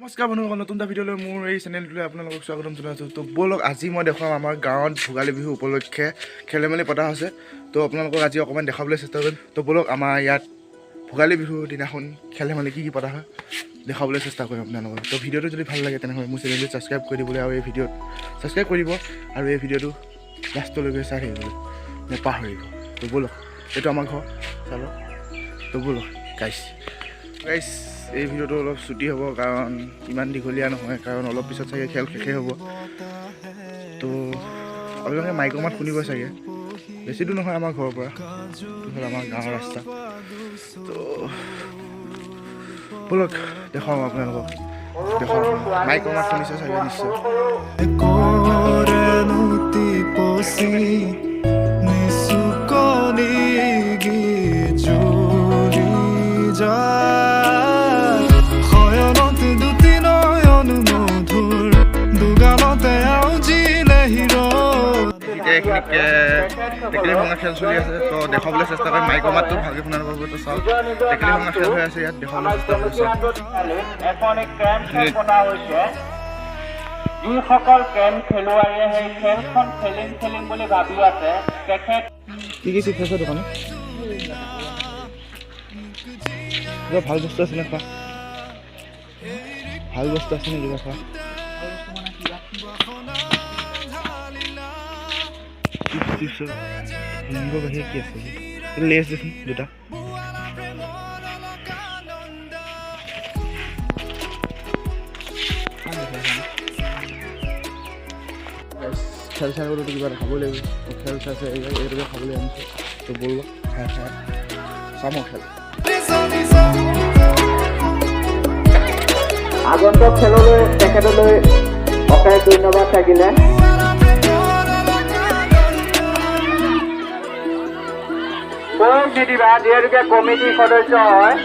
নমস্কাৰ বন্ধুসকল, নতুন এটা ভিডিঅ'লৈ মোৰ এই চেনেলটোলৈ আপোনালোকক স্বাগতম জনাইছোঁ। তো ব'লক আজি মই দেখুৱাম আমাৰ গাঁৱত ভোগালী বিহু উপলক্ষে খেল ধেমালি পতা হৈছে। তো আপোনালোকক আজি অকণমান দেখাবলৈ চেষ্টা কৰিম। তো ব'লক আমাৰ ইয়াত ভোগালী বিহুৰ দিনাখন খেল ধেমালি কি পতা হয় দেখাবলৈ চেষ্টা কৰিম আপোনালোকক। তো ভিডিঅ'টো যদি ভাল লাগে তেনেহ'লে মোৰ চেনেলটো ছাবস্ক্ৰাইব কৰি দিবলৈ আৰু এই ভিডিঅ'ত ছাবস্ক্ৰাইব কৰিব আৰু এই ভিডিঅ'টো লাষ্টলৈকে চাই থাকিবলৈ নেপাহৰিব। তো ব'লক, এইটো আমাৰ ঘৰ চালক। তো ব'লক গাইছ এই ভিডিঅ'টো অলপ ছুটি হ'ব, কাৰণ ইমান দীঘলীয়া নহয়, কাৰণ অলপ পিছত চাগে খেল শেষেই হ'ব। তো আপোনালোকে মাইকৰ মাত শুনিব চাগে, বেছি দূৰ নহয় আমাৰ ঘৰৰ পৰা, হ'ল আমাৰ গাঁৱৰ ৰাস্তা। তো ব'লক দেখুৱাম আপোনালোকক, দেখুৱাম মাইকৰ মাত শুনিছে চাগে নিশ্চয়। টেকেলি ভঙা খেল চলি আছে, তো দেখাবলৈ চেষ্টা কৰিম। মাইকৰ মাতটো ভালকৈ শুনা নাপাব, তো চাওক টেকেলি ভঙা খেল হৈ আছে, ইয়াত দেখাবলৈ চেষ্টা কৰিছোঁ। যিসকল কেম খেলুৱৈয়ে সেই খেলখন খেলিম বুলি ভাবি আছে তেখেত কি চিপ আছে দোকানত? কিবা ভাল বস্তু আছে নে খোৱা? ভাল বস্তু আছে নে কিবা খোৱা? বাহিৰে কি আছে? লেছ দেচোন দুটা। খেল চাই গ'লেতো কিবা এটা খাবই লাগিব, খেল চাইছে এইটোকে খাবলৈ আনিছোঁ। তো ব'লক খাই চাম খেল। আগন্তুক খেললৈ তেখেতলৈ অশেষ ধন্যবাদ থাকিলে। মোক নিদিবা, যিহেতুকে কমিটিৰ সদস্য হয়।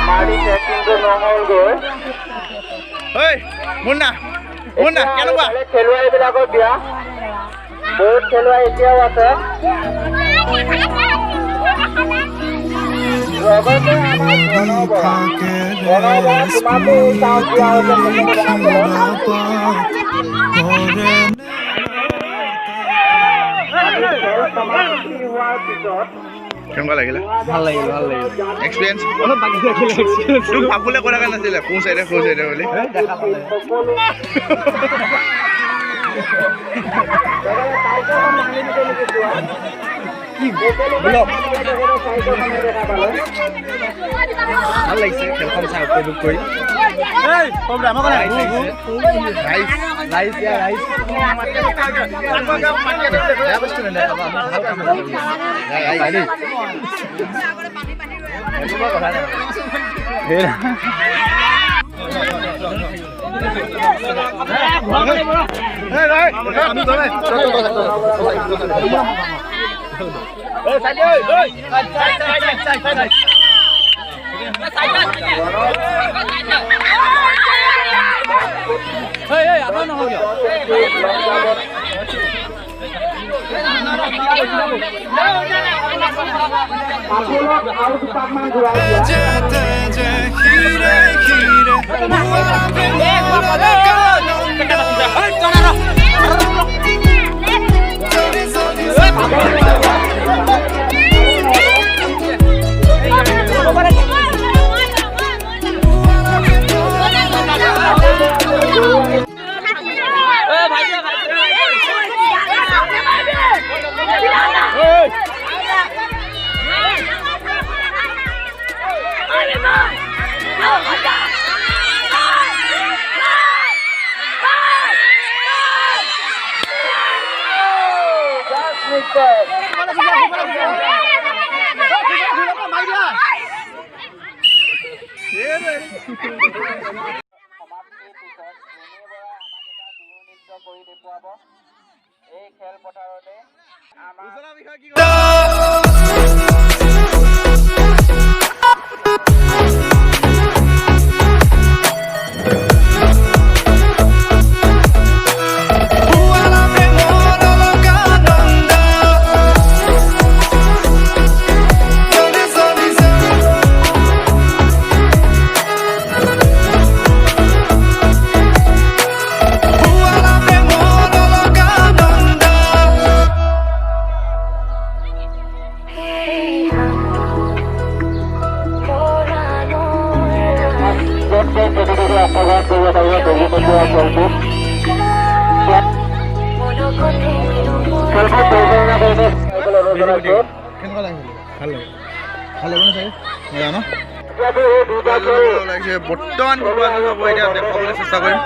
মাৰিছে কিন্তু নহ'লগৈ। খেলুৱৈবিলাকক দিয়া, বহুত খেলুৱৈ এতিয়াও আছে। লগতে আমাৰ কেনেকুৱা লাগিলে? ভাল লাগিল এক্সপিৰিয়েঞ্চ অলপ বাকী তোক ভাবুলে কৰা নাছিলে সোঁ চাইডে বুলি ভাল লাগিছে খেলখন চাই উপভোগ কৰি। এই খেলপথাৰতে কেনেকুৱা লাগিছিল? ভাল লাগে ভাল লাগিব নে চাগে মজা ন লাগিছে বৰ্তমান এতিয়া দেখাবলৈ চেষ্টা কৰিম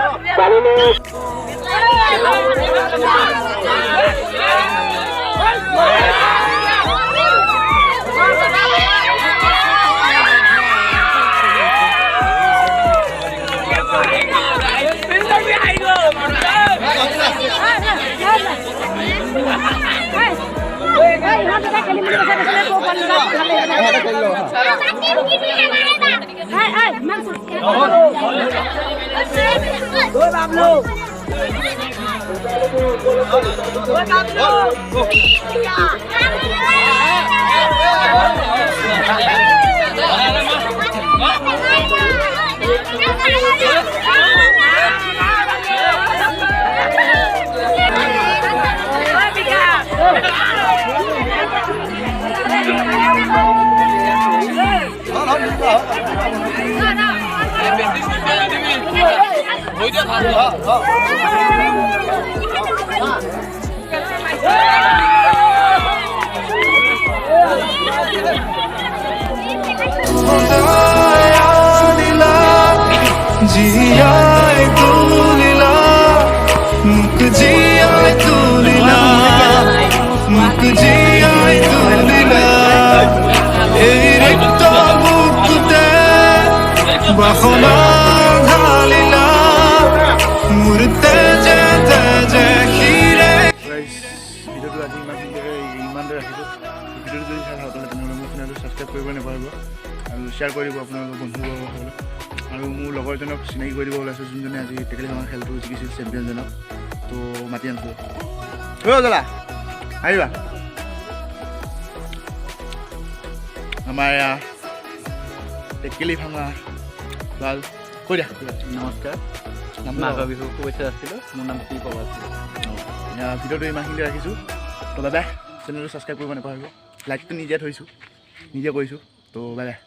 ভিডিঅ'টো আজি ইমানতে ৰাখিছোঁ ভিডিঅ'টো যদি চাই ভাল পালে তেনেহ'লে মোৰ চেনেলটো ছাবস্ক্ৰাইব কৰিব নাপাহৰিব আৰু শ্বেয়াৰ কৰি দিব আপোনালোকৰ বন্ধুবৰ্গসকলক আৰু মোৰ লগৰজনক চিনাকি কৰি দিব ওলাইছোঁ যোনজনে আজি টেকেলি ভাঙা খেলটো জিকিছিল চেম্পিয়নজনক তো মাতি আনিছোঁ জ্বলা আহিবা আমাৰ টেকেলি ভাঙা ভাল কৈ দিয়া নমস্কাৰ মাঘৰ বিহু শুভেচ্ছা আছিলোঁ মোৰ নাম কি ক'ব আছিলে ভিডিঅ'টো ইমানখিনিতে ৰাখিছোঁ তো বাই বাই চেনেলটো ছাবস্ক্ৰাইব কৰিব নাপাহৰিব লাইকটো নিজে থৈছোঁ নিজে কৰিছোঁ তো বাই বাই